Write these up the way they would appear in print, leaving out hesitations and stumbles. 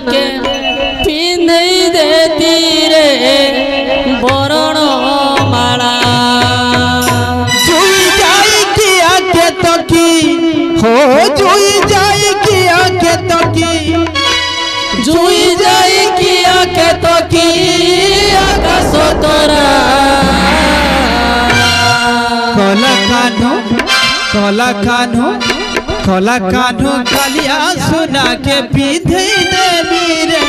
के पिंधई देती रे बरण माला जुई जाई किया के तो की हो जुई जाई किया के तो की जुई जाई किया के तो की आकाश तोरा कला कान्हो कालिया सुना के पीधे देवी रे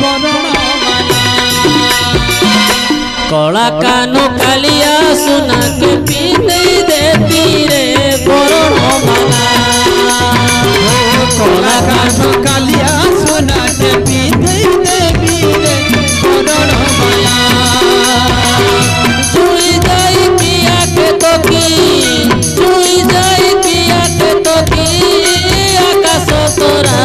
बरण माला कला कानो कालिया सुना के पिंधई देती रे बरण माला कला कान्हो कालिया सुना के पीधे देवी रे बरण माला जुई जाई पिया के तो की जुई जाई पिया के तो की आकाश तोरा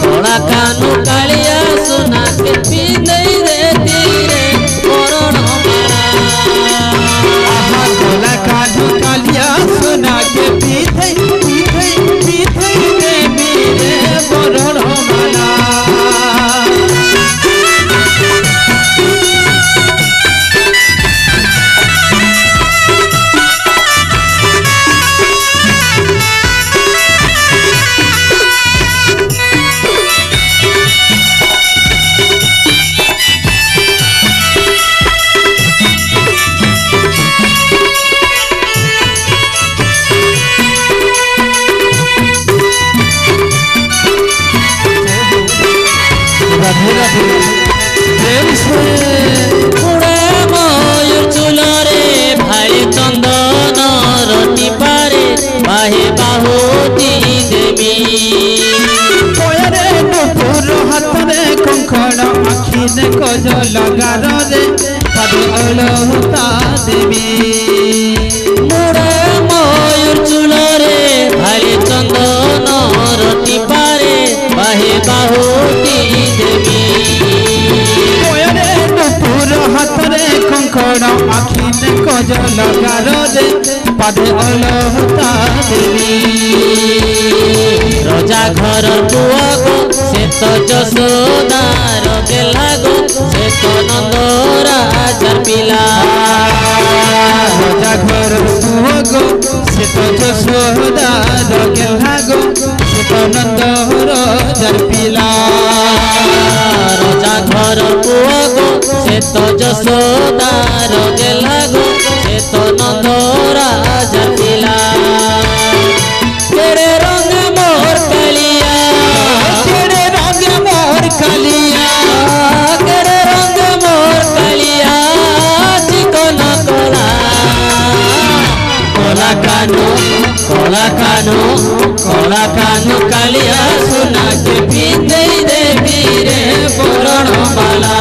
कला कानो कालिया सुना के पिंधई देती रे बरण माला कला कान्हो कालिया सुना के पीधे देवी रे बरण माला उड़े मयूर चुलरे भाई चंदन रटी पारे बाहे बाहुती देवी कोयरे नुपुर हाथरे कंकण आखिने कज लगार रे पादे अलहुता देवी उड़े मयूर चुलरे भाई चंदन रटी पारे बाहे बाहुती देवी कोयरे नुपुर हाथरे कंकण आखिने कज लगार रे पादे अलहुता देवी रजा घर पुआ गो से तो जसोदार गेला गो से तो नंद राजार पिला राजा घर पुआ गो से तो जसोदार गेला गो से तो नंद राजार पिला रजा घर पुआ गो से तो जसोदार गेला गो से तो नंद राजार पिला तेरे रंग मोर कालिया तेरे रंग मोर कालिया तेरे रंग मोर कालिया चिकन कला कला कानो कालिया सुना के पिंधई देवी रे बरण माला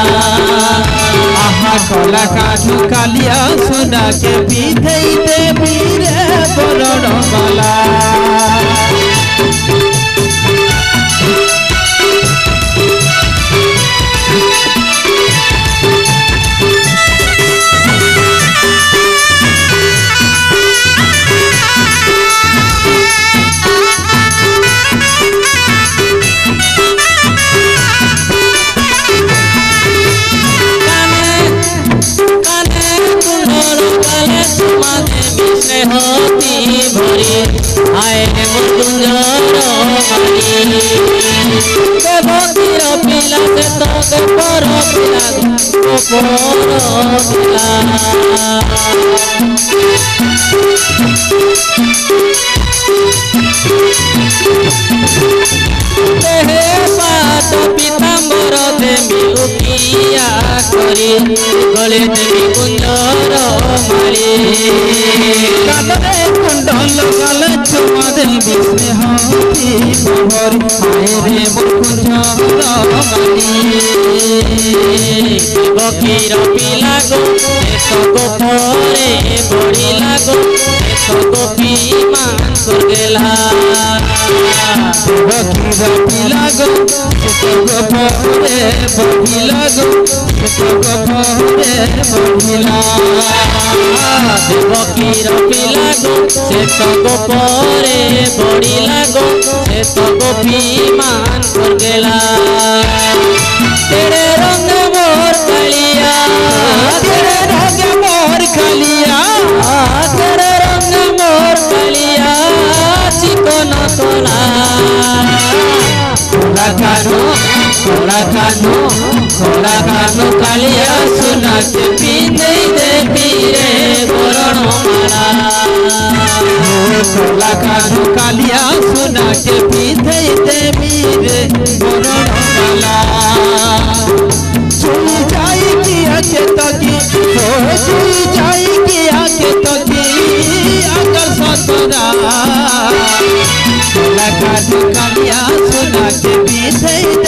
कला कान्हो कालिया सुना के पीधे देवी रे बरण माला होती भरी आए मृत्युंजय मानी देवतीर पिला से तो पर पिला देहे पात पीताम्बर देवी उकिया करी गले देवी कुंजर माली कादरे कुंडल गल चुमा देवी स्नेहती भरी आए रे मुकुंजर माली बकीर पिला गो तो गोपरे बड़ी लागो तो गोपी मान कर गेला बकीर पिला गो तो गोपरे बड़ी लागो तो गोपरे बड़ीला बकीर पिला गो से तो गोपरे बड़ी लागो से तो गोपी मान कर गेला तेरे रंग मोर कालिया तेरे रंग मोर कालिया तेरे रंग मोर कालिया चिकन तोला खोला कानो कालिया सुना के पिंदे देवी रे बरण माला खोला कानो कालिया सुना के पिंदे देवी रे बरण माला चुई जाई की आके तकी चुई जाई की आके तकी अगर सतरा खोला कानो कालिया सुना के पिंदे